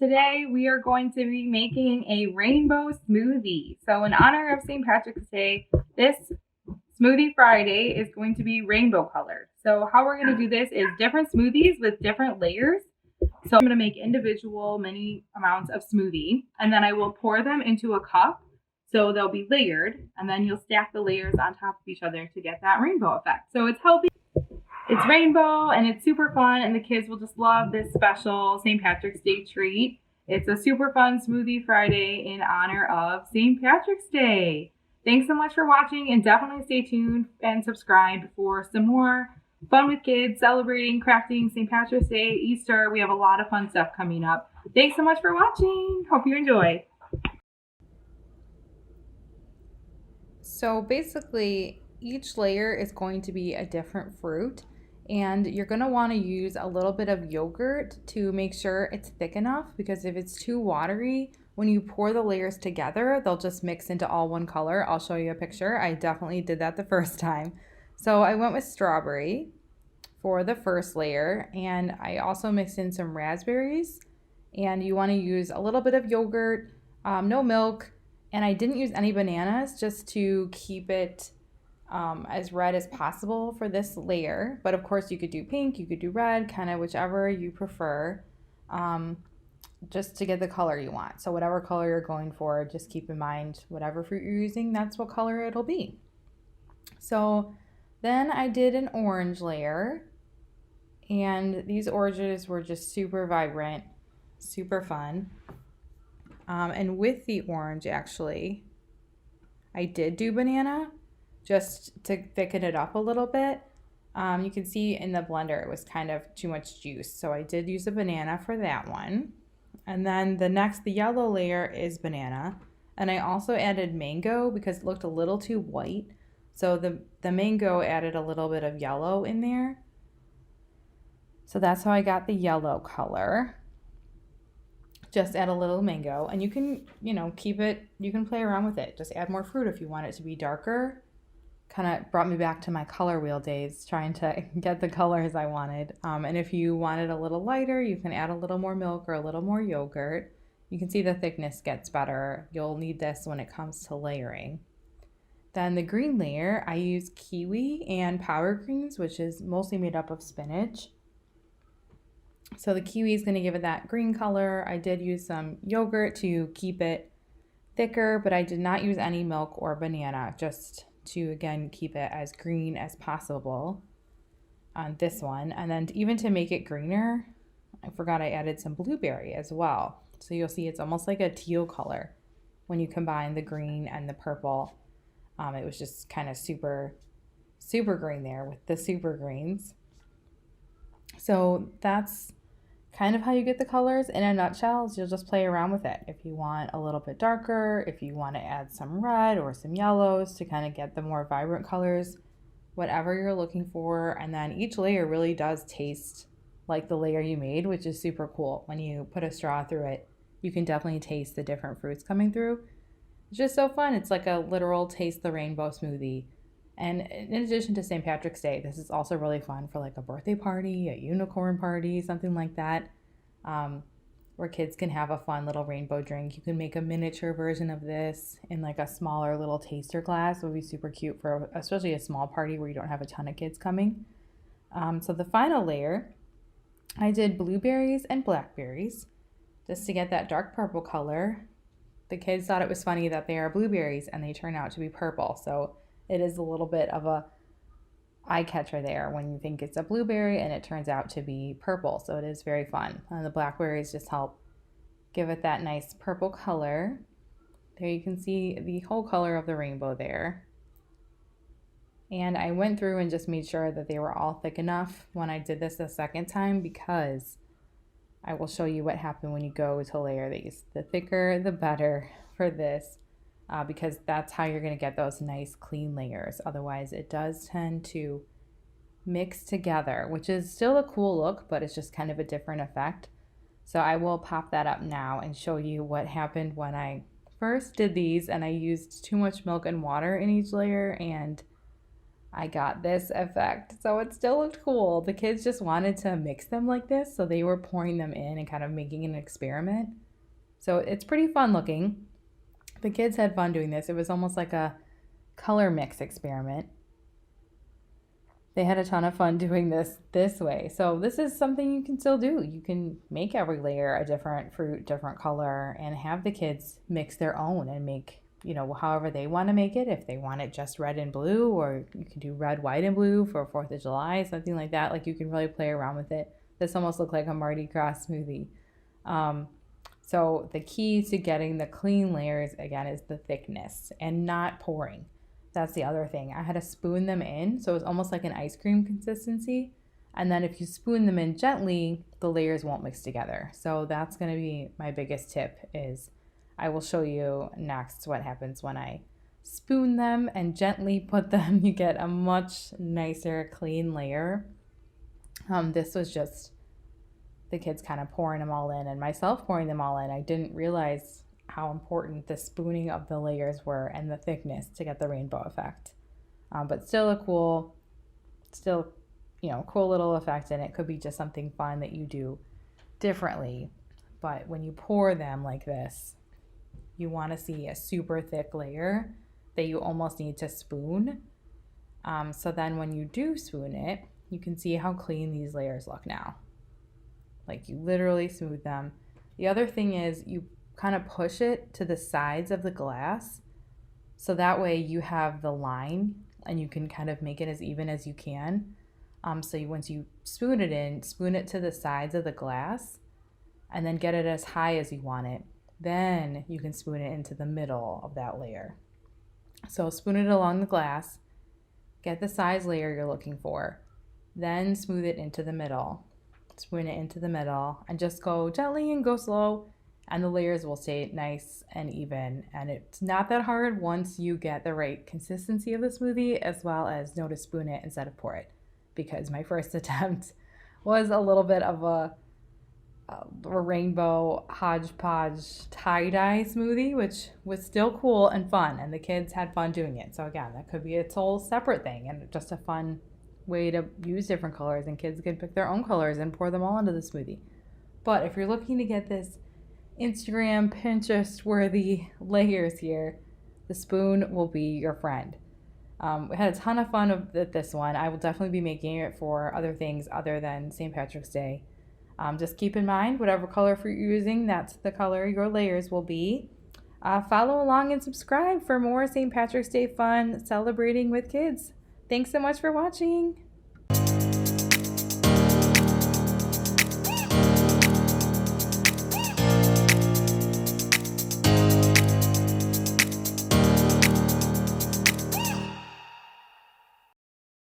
today we are going to be making a rainbow smoothie. So in honor of St. Patrick's Day, this Smoothie Friday is going to be rainbow colored. So how we're going to do this is different smoothies with different layers. So I'm going to make individual many amounts of smoothie, and then I will pour them into a cup so they'll be layered, and then you'll stack the layers on top of each other to get that rainbow effect. So it's healthy. It's rainbow and it's super fun, and the kids will just love this special St. Patrick's Day treat. It's a super fun Smoothie Friday in honor of St. Patrick's Day. Thanks so much for watching, and definitely stay tuned and subscribe for some more fun with kids celebrating, crafting St. Patrick's Day, Easter. We have a lot of fun stuff coming up. Thanks so much for watching. Hope you enjoy. So basically, each layer is going to be a different fruit, and you're going to want to use a little bit of yogurt to make sure it's thick enough, because if it's too watery, when you pour the layers together, they'll just mix into all one color. I'll show you a picture. I definitely did that the first time. So I went with strawberry for the first layer, and I also mixed in some raspberries, and you want to use a little bit of yogurt, no milk, and I didn't use any bananas just to keep it as red as possible for this layer. But of course you could do pink, you could do red, kind of whichever you prefer, just to get the color you want. So whatever color you're going for, just keep in mind whatever fruit you're using, that's what color it'll be. So then I did an orange layer, and these oranges were just super vibrant, super fun. And with the orange, actually, I did do banana just to thicken it up a little bit. You can see in the blender it was kind of too much juice, so I did use a banana for that one. And then the yellow layer is banana, and I also added mango because it looked a little too white, so the mango added a little bit of yellow in there. So that's how I got the yellow color. Just add a little mango, and you can, keep it, you can play around with it. Just add more fruit if you want it to be darker. Kind of brought me back to my color wheel days, trying to get the colors I wanted. And if you want it a little lighter, you can add a little more milk or a little more yogurt. You can see the thickness gets better. You'll need this when it comes to layering. Then the green layer, I use kiwi and powdered greens, which is mostly made up of spinach. So the kiwi is going to give it that green color. I did use some yogurt to keep it thicker, but I did not use any milk or banana, just to, again, keep it as green as possible on this one. And then even to make it greener, I forgot I added some blueberry as well. So you'll see it's almost like a teal color when you combine the green and the purple. It was just kind of super, super green there with the super greens. So that's kind of how you get the colors in a nutshell. Is you'll just play around with it. If you want a little bit darker, if you want to add some red or some yellows to kind of get the more vibrant colors, whatever you're looking for. And then each layer really does taste like the layer you made, which is super cool. When you put a straw through it, you can definitely taste the different fruits coming through. It's just so fun. It's like a literal taste the rainbow smoothie. And in addition to St. Patrick's Day, this is also really fun for like a birthday party, a unicorn party, something like that, where kids can have a fun little rainbow drink. You can make a miniature version of this in like a smaller little taster glass. It would be super cute for especially a small party where you don't have a ton of kids coming. So the final layer, I did blueberries and blackberries just to get that dark purple color. The kids thought it was funny that they are blueberries and they turn out to be purple. So it is a little bit of a eye catcher there when you think it's a blueberry and it turns out to be purple. So it is very fun. And the blackberries just help give it that nice purple color. There you can see the whole color of the rainbow there. And I went through and just made sure that they were all thick enough when I did this the second time, because I will show you what happened when you go to layer these. The thicker, the better for this. Because that's how you're going to get those nice clean layers. Otherwise, it does tend to mix together, which is still a cool look, but it's just kind of a different effect. So I will pop that up now and show you what happened when I first did these, and I used too much milk and water in each layer, and I got this effect. So it still looked cool. The kids just wanted to mix them like this, so they were pouring them in and kind of making an experiment. So it's pretty fun looking. The kids had fun doing this. It was almost like a color mix experiment. They had a ton of fun doing this way. So this is something you can still do. You can make every layer a different fruit, different color, and have the kids mix their own and make, however they want to make it. If they want it just red and blue, or you can do red, white, and blue for 4th of July, something like that. Like, you can really play around with it. This almost looked like a Mardi Gras smoothie. So the key to getting the clean layers, again, is the thickness and not pouring. That's the other thing. I had to spoon them in, so it was almost like an ice cream consistency. And then if you spoon them in gently, the layers won't mix together. So that's going to be my biggest tip. Is I will show you next what happens when I spoon them and gently put them. You get a much nicer, clean layer. This was just the kids kind of pouring them all in and myself pouring them all in. I didn't realize how important the spooning of the layers were and the thickness to get the rainbow effect. But still cool little effect, and it could be just something fun that you do differently. But when you pour them like this, you want to see a super thick layer that you almost need to spoon. So then when you do spoon it, you can see how clean these layers look now. Like, you literally smooth them. The other thing is you kind of push it to the sides of the glass, so that way you have the line and you can kind of make it as even as you can. Once you spoon it in, spoon it to the sides of the glass and then get it as high as you want it. Then you can spoon it into the middle of that layer. So spoon it along the glass, get the size layer you're looking for, then smooth it into the middle. Spoon it into the middle and just go gently and go slow, and the layers will stay nice and even. And it's not that hard once you get the right consistency of the smoothie, as well as know to spoon it instead of pour it, because my first attempt was a little bit of a rainbow hodgepodge tie-dye smoothie, which was still cool and fun, and the kids had fun doing it. So again, that could be its whole separate thing and just a fun way to use different colors, and kids can pick their own colors and pour them all into the smoothie. But if you're looking to get this Instagram, Pinterest worthy layers here, the spoon will be your friend. We had a ton of fun with this one. I will definitely be making it for other things other than St. Patrick's Day. Just keep in mind, whatever color fruit you're using, that's the color your layers will be. Follow along and subscribe for more St. Patrick's Day fun celebrating with kids. Thanks so much for watching.